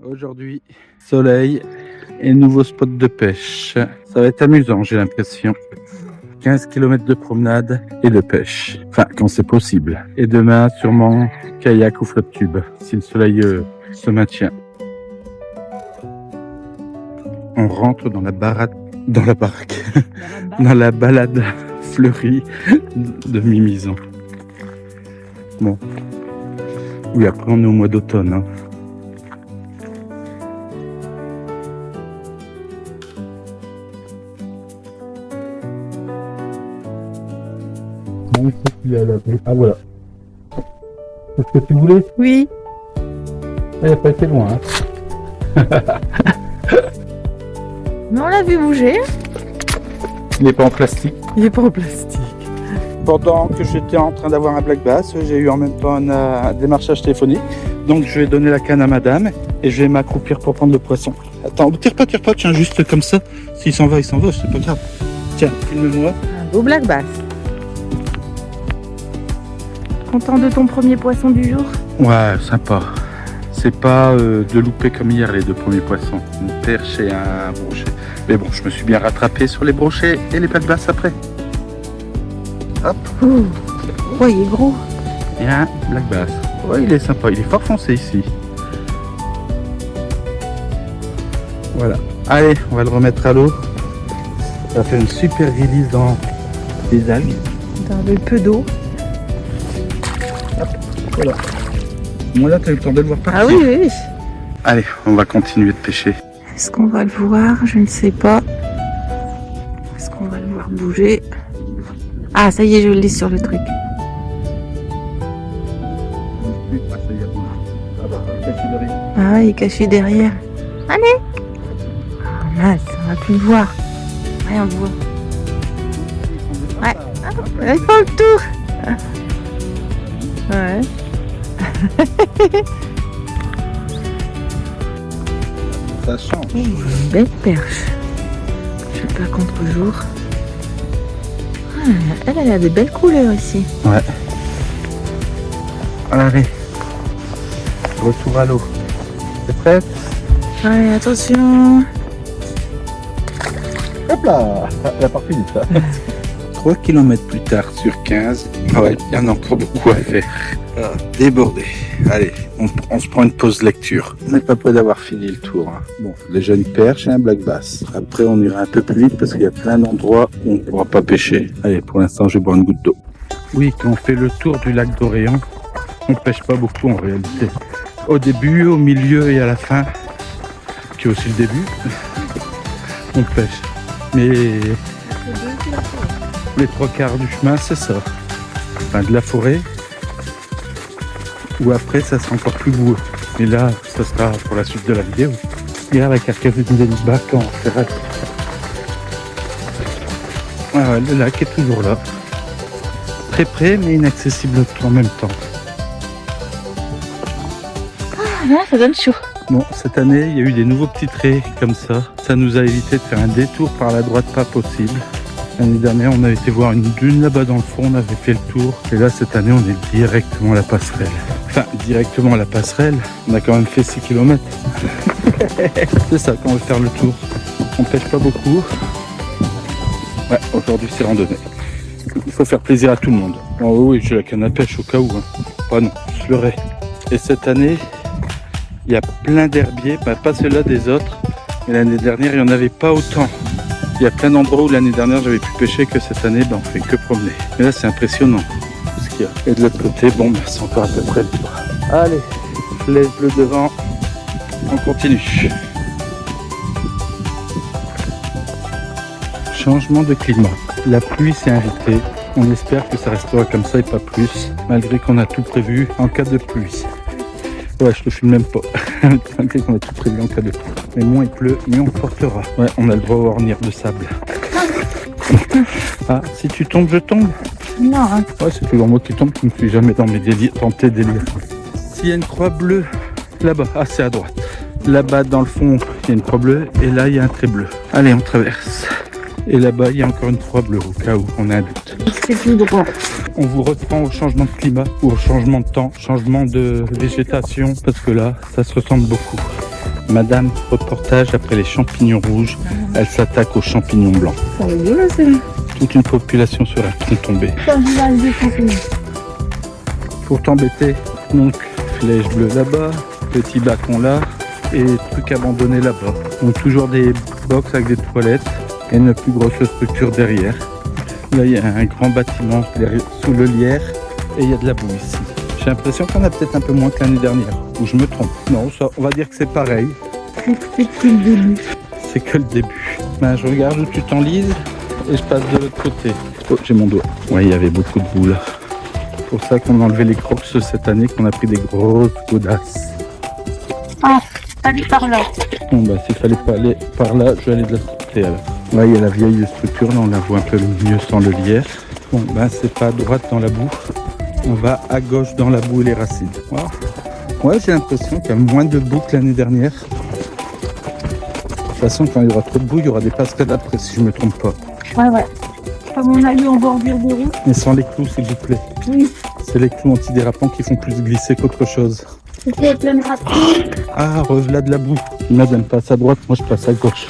Aujourd'hui, soleil et nouveau spot de pêche. Ça va être amusant, j'ai l'impression. 15 km de promenade et de pêche. Enfin, quand c'est possible. Et demain, sûrement, kayak ou flotte tube, si le soleil se maintient. On rentre dans la baraque, dans la balade fleurie de Mimizan. Bon. Oui, après on est au mois d'automne. Hein. Ah voilà. C'est ce que tu voulais? Oui. Il n'a pas été loin. Hein. Mais on l'a vu bouger. Il n'est pas en plastique. Il est pas en plastique. Pendant que j'étais en train d'avoir un black bass, j'ai eu en même temps un démarchage téléphonique. Donc je vais donner la canne à madame et je vais m'accroupir pour prendre le poisson. Attends, tire pas, tiens juste comme ça. S'il s'en va, c'est pas grave. Tiens, filme-moi. Un beau black bass. Content de ton premier poisson du jour? Ouais, sympa. C'est pas de louper comme hier les deux premiers poissons. Une perche et un brochet. Mais bon, je me suis bien rattrapé sur les brochets et les black bass après. Hop. Ouh. Ouais, il est gros. Et un black bass. Ouais, il est sympa. Il est fort foncé ici. Voilà. Allez, on va le remettre à l'eau. Ça fait une super release dans les algues. Dans le peu d'eau. Hop, voilà. Moi là, tu as eu le temps de le voir partir. Ah oui, oui. Allez, on va continuer de pêcher. Est-ce qu'on va le voir? Je ne sais pas. Est-ce qu'on va le voir bouger? Ah, ça y est, je l'ai sur le truc. Ah, il est caché derrière. Allez! Ah, mince, on va plus le voir. Ouais, on le voit. Ouais, ah, il fait le tour. Ouais. Ça change. Une belle perche. Je sais pas contre-jour. Ah, elle a des belles couleurs ici. Ouais. Allez. Retour à l'eau. T'es prête? Ouais, attention. Hop là. La partie du ça. 3 km plus tard sur 15. Ouais, il y en a encore beaucoup à faire. Ah, débordé. Allez, on se prend une pause lecture. On n'est pas près d'avoir fini le tour. Hein. Bon, déjà une perche et un black bass. Après, on ira un peu plus vite parce qu'il y a plein d'endroits où on ne pourra pas pêcher. Allez, pour l'instant, je vais boire une goutte d'eau. Oui, quand on fait le tour du lac d'Orient, on ne pêche pas beaucoup en réalité. Au début, au milieu et à la fin, qui est aussi le début, on pêche. Mais les 3/4 du chemin, c'est ça. Enfin, de la forêt. Ou après, ça sera encore plus boueux. Et là, ça sera pour la suite de la vidéo. Regarde la carcasse du Denisbach en ferraille. Ah ouais, le lac est toujours là. Très près, mais inaccessible en même temps. Ah, là, ça donne chaud. Bon, cette année, il y a eu des nouveaux petits traits comme ça. Ça nous a évité de faire un détour par la droite pas possible. L'année dernière, on avait été voir une dune là-bas dans le fond, on avait fait le tour. Et là, cette année, on est directement à la passerelle. Enfin, directement à la passerelle, on a quand même fait 6 km. C'est ça qu'on veut faire le tour. On pêche pas beaucoup. Ouais, aujourd'hui, c'est randonnée. Il faut faire plaisir à tout le monde. Oh oui, j'ai la canne à pêche au cas où. Hein. Pas non, je l'aurai. Et cette année, il y a plein d'herbiers, pas ceux-là des autres. Mais l'année dernière, il n'y en avait pas autant. Il y a plein d'endroits où l'année dernière j'avais pu pêcher que cette année on fait que promener. Et là c'est impressionnant tout ce qu'il y a. Et de l'autre côté, bon c'est encore à peu près le tour. Allez, laisse bleu devant, on continue. Changement de climat. La pluie s'est invitée. On espère que ça restera comme ça et pas plus, malgré qu'on a tout prévu en cas de pluie. Ouais, je te filme même pas. Malgré qu'on a tout prévu en cas de pluie. Mais moins il pleut, mieux on portera. Ouais, on a le droit au ornière de sable. Ah, si tu tombes, je tombe. Non. Hein. Ouais, c'est toujours moi qui tombe, qui ne suis jamais dans mes délires, dans tes délires. S'il y a une croix bleue, là-bas, ah c'est à droite. Là-bas, dans le fond, il y a une croix bleue, et là, il y a un trait bleu. Allez, on traverse. Et là-bas, il y a encore une croix bleue, au cas où on a un doute. C'est tout droit. On vous reprend au changement de climat, ou au changement de temps, changement de végétation, parce que là, ça se ressemble beaucoup. Madame, reportage après les champignons rouges, elle s'attaque aux champignons blancs. Ça va bien, là, c'est là. Toute une population sur un tronc tombé. Pour t'embêter, donc flèche bleue là-bas, petit bâton là et trucs abandonnés là-bas. Donc toujours des box avec des toilettes et une plus grosse structure derrière. Là il y a un grand bâtiment sous le lierre et il y a de la boue ici. J'ai l'impression qu'on a peut-être un peu moins que l'année dernière. Ou je me trompe. Non, ça, on va dire que c'est pareil. C'est que le début. C'est que le début. Ben, je regarde où tu t'enlises et je passe de l'autre côté. Oh, j'ai mon doigt. Ouais, il y avait beaucoup de boue là. C'est pour ça qu'on a enlevé les crocs cette année, qu'on a pris des grosses godasses. Ah, allez par là. Bon, bah, s'il fallait pas aller par là, je vais aller de l'autre côté alors. Là, il y a la vieille structure, là, on la voit un peu mieux sans le lierre. Bon, ben, c'est pas à droite dans la boue. On va à gauche dans la boue et les racines. Wow. Ouais, j'ai l'impression qu'il y a moins de boue que l'année dernière. De toute façon, quand il y aura trop de boue, il y aura des passerelles après, si je me trompe pas. Ouais. Comme on a eu en bordure de route. Mais sans les clous, s'il vous plaît. Oui. C'est les clous antidérapants qui font plus glisser qu'autre chose. C'était plein de racines. Ah, revelà de la boue. Madame passe à droite, moi je passe à gauche.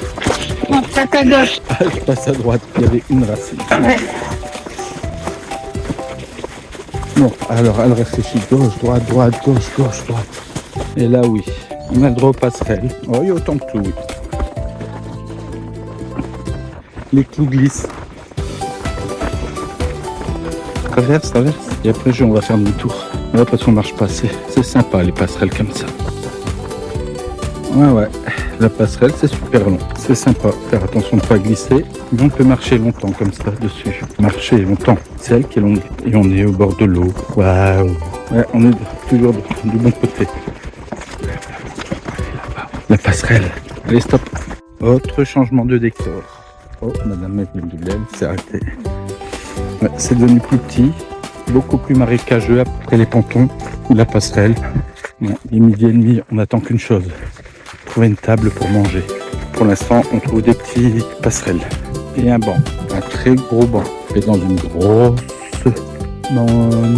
On passe à gauche. Ah, je passe à droite, il y avait une racine. Ouais. Bon, alors elle réfléchit gauche, droite, gauche, droite. Et là, oui, on a le droit aux passerelles. Oh, il y a autant de clous, oui. Les clous glissent. Traverse. Et après, on va faire demi-tour. Là, parce qu'on marche pas assez. C'est sympa, les passerelles comme ça. Ouais. La passerelle, c'est super long. C'est sympa. Faire attention de ne pas glisser. Mais on peut marcher longtemps comme ça dessus. Marcher longtemps. C'est elle qui est longue. Et on est au bord de l'eau. Waouh. Ouais, on est toujours du bon côté. La passerelle. Allez, stop. Autre changement de décor. Oh, Madame Medellin s'est arrêtée. Ouais, c'est devenu plus petit. Beaucoup plus marécageux après les pontons ou la passerelle. Bon, il est 12h30. On n'attend qu'une chose. Trouver une table pour manger. Pour l'instant, on trouve des petits passerelles et un banc, un très gros banc. Et dans une grosse... Non,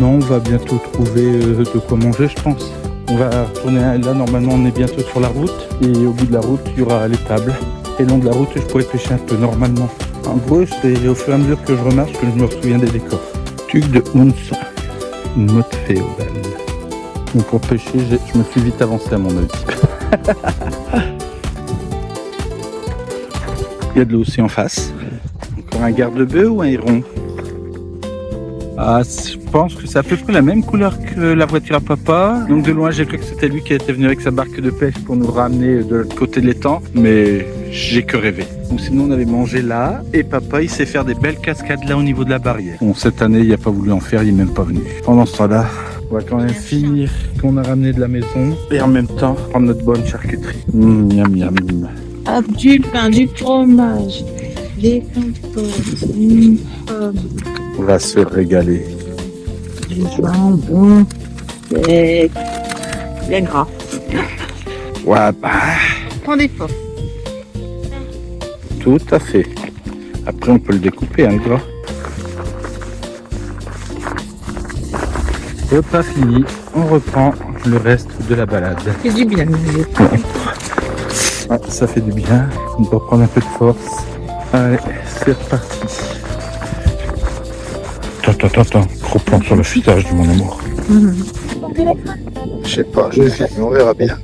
on va bientôt trouver de quoi manger, je pense. On va retourner là, normalement, on est bientôt sur la route. Et au bout de la route, il y aura les tables. Et le long de la route, je pourrais pêcher un peu normalement. En gros, c'est au fur et à mesure que je remarche que je me souviens des décors. Tuc de Hunts, une motte féodale. Donc pour pêcher, je me suis vite avancé à mon avis. Il y a de l'eau aussi en face. Encore un garde-bœuf ou un héron? Ah, je pense que c'est à peu près la même couleur que la voiture à papa. Donc de loin, j'ai cru que c'était lui qui était venu avec sa barque de pêche pour nous ramener de l'autre côté de l'étang. Mais j'ai que rêvé. Ou sinon, on avait mangé là. Et papa, il sait faire des belles cascades là au niveau de la barrière. Bon, cette année, il n'a pas voulu en faire, il n'est même pas venu. Pendant ce temps-là, on va quand même finir ce qu'on a ramené de la maison. Et en même temps, prendre notre bonne charcuterie. Miam miam. Hop, du pain, du fromage, des compotes, On va se régaler. du jambon, et bien gras. Ouais, bah, Prends des fois. tout à fait. Après, on peut le découper, hein, le gras. Repas fini, on reprend le reste de la balade. C'est du bien. Ouais, ça fait du bien, on doit prendre un peu de force. Allez, c'est reparti. Attends, gros plan sur le futage de mon amour. Je sais pas, je vais filmer, on verra bien.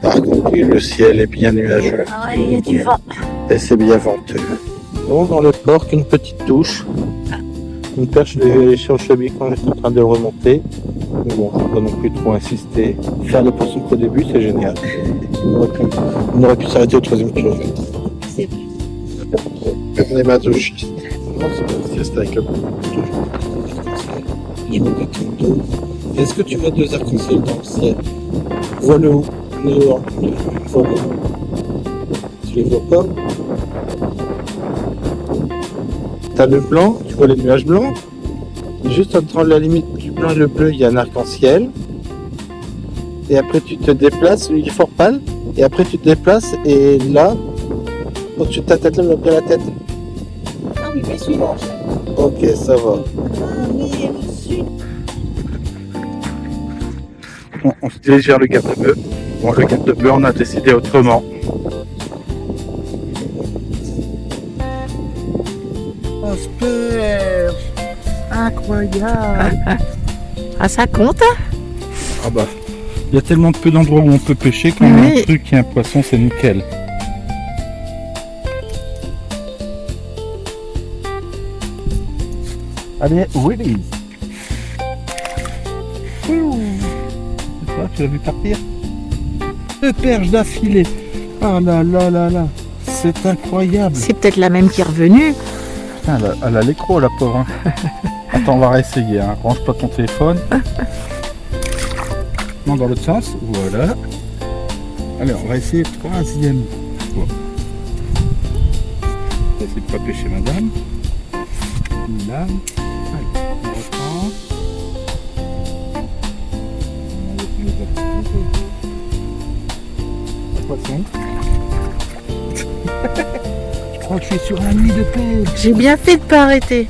Par contre, le ciel est bien nuageux. Ah ouais, il y a du vent. Et c'est bien venteux. Donc dans le port, une petite touche. Une perche sur le cheville quand j'étais en train de le remonter. Mais bon, je ne vais pas non plus trop insister. Faire le poisson qu'au début, c'est génial. On aurait pu s'arrêter au troisième kilomètre. C'est vrai. On est masochiste. Non, c'est pas une sieste avec le Est-ce que tu vois deux arcs-en-ciel dans le ciel? Vois-le où? Dehors. Vois-le. Tu les vois pas? T'as le blanc, tu vois les nuages blancs. Juste entre la limite du blanc et le bleu, il y a un arc-en-ciel. Et après tu te déplaces, il est fort pâle. Et après tu te déplaces et là, au-dessus de ta tête, là, après la tête. Ah oui, mais celui-là. Ok, ça va. Bon, on se dirige vers le garde-bœuf. Bon, le gap de bleu, on a décidé autrement. Oh, super! Incroyable! Ah, ça compte, hein? Ah bah, il y a tellement peu d'endroits où on peut pêcher quand on a Oui. un truc et un poisson, c'est nickel. Allez, Willy! Tu l'as vu partir? Deux perches d'affilée! Ah là là là là! C'est incroyable! C'est peut-être la même qui est revenue. Putain, elle a l'écro, la pauvre. Hein. Attends, on va réessayer. Hein. Range pas ton téléphone. Non, dans l'autre sens. Voilà. Allez, on va essayer le troisième. Bon. On va essayer de pas pêcher madame. Là. Allez, on reprend. Le poisson. Je crois que je suis sur un nid de pêche. J'ai bien fait de pas arrêter.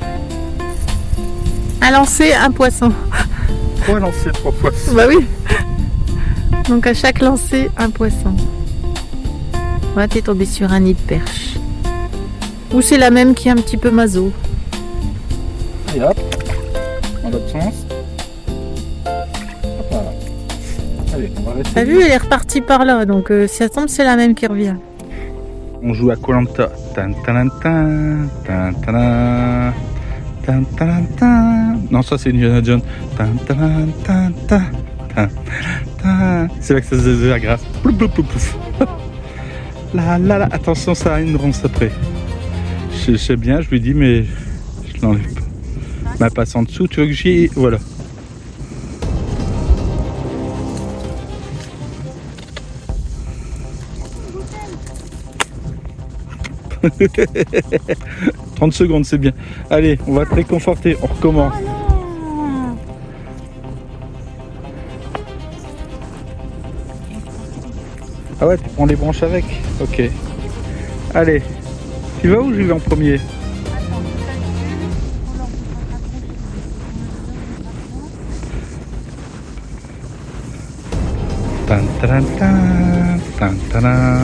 Un lancer, un poisson. 3 lancers, 3 poissons. Bah oui. Donc à chaque lancer, un poisson. Ouais, t'es tombé sur un nid de perche. Ou c'est la même qui est un petit peu maso. Et hop, dans l'autre sens. Hop là. Allez, on va rester. T'as vu, elle est repartie par là. Donc si ça tombe, c'est la même qui revient. On joue à Koh-Lanta. Non, ça c'est Indiana Jones. C'est là que ça se devient grave. Là, là, là. Attention, ça a une ronce après. Je sais bien, je lui dis, mais je l'enlève pas. Ma passe en dessous, tu veux que j'y... Voilà. « 30 secondes, c'est bien. Allez, on va te réconforter, on recommence. Ah ouais, tu prends les branches avec? Ok. Allez, tu vas où je vais en premier? Tan, tan, tan, tan, tan.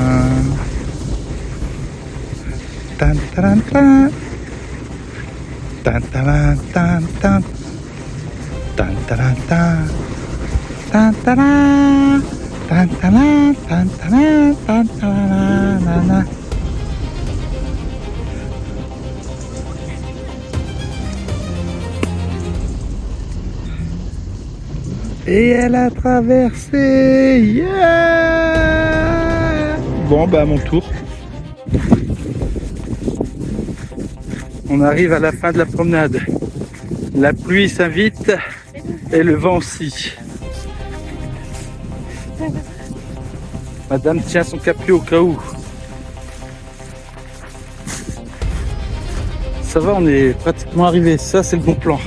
Tan, tan, tan. Tan, tan, tan, tan. Tan, tan, tan. Tan, tan. Tan, tan, tan, tan, tan, tan. Et elle a traversé. Yeah! Bon, bah à mon tour. On arrive à la fin de la promenade. La pluie s'invite et le vent aussi. Madame tient son capuchon au cas où. Ça va, on est pratiquement arrivé. Ça, c'est le bon plan.